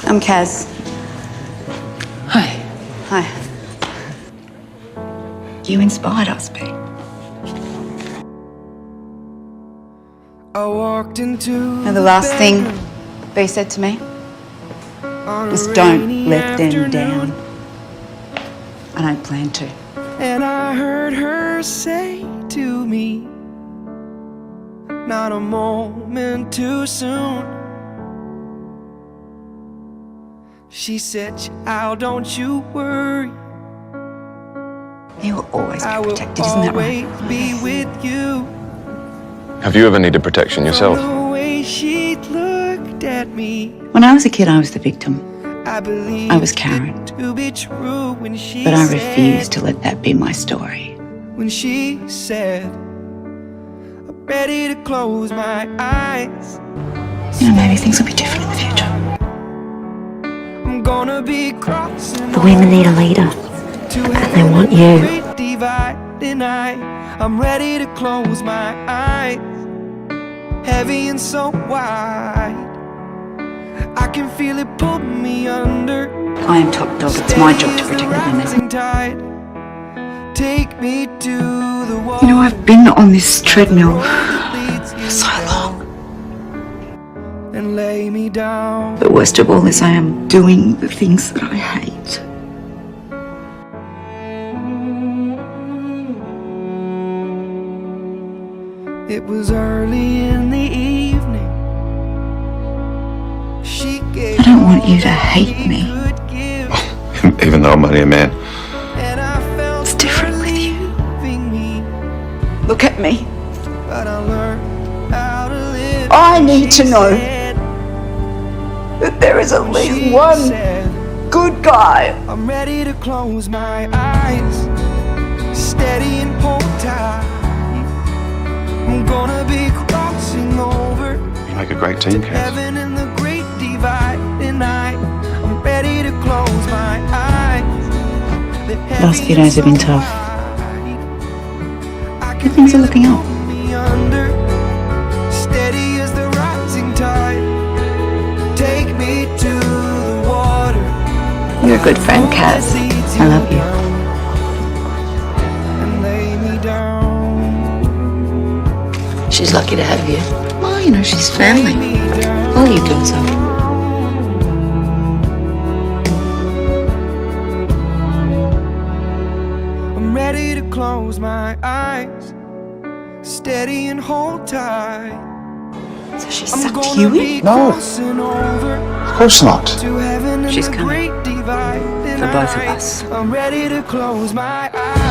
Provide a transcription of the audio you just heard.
I'm Kaz. Hi. Hi. You inspired us, babe. I walked into And the last thing B said to me was, don't let them down. I don't plan to. And I heard her say to me, not a moment too soon. She said, child, don't you worry. You will always be I will protected, isn't that right? always be with you. Have you ever needed protection yourself? From the way she looked at me, When I was a kid, I was the victim. I believed I was Karen. it to be true when she But I said, refused to let that be my story. when she said, I'm ready to close my eyes. You know, maybe things will be different in the future. I'm gonna be crossing The women need a leader, and they want you. I'm ready to close my eyes, heavy and so wide. I can feel it pull me under. I am top dog. It's my job to protect the women. Tide. Take me to the wall. You know, I've been on this treadmill for so long. And lay me down. But worst of all is I am doing the things that I hate. It was early in the evening. She gave I don't want you to hate me. Even though I'm only a man. And I felt It's different with you. me, Look at me. but I learned how to live. I need to She know said, that there is at least she one said, good guy. I'm ready to close my eyes, steady and hold tight. I'm gonna be crossing over You make a great team, Kaz. heaven and the great divide, and I'm ready to close my eyes. The Last few days have been tough. But things are looking up. Under, steady as the rising tide. Take me to the water. You're a good friend, Kaz. I love you. And lay me down. She's lucky to have you. Well, you know, she's family. All you girls are. I'm ready to close my eyes, steady and hold tight. So she I'm sucked gonna you be in? No. crossing over Of course not. to heaven and She's the coming. great divide, and For both of us. I'm ready to close my eyes.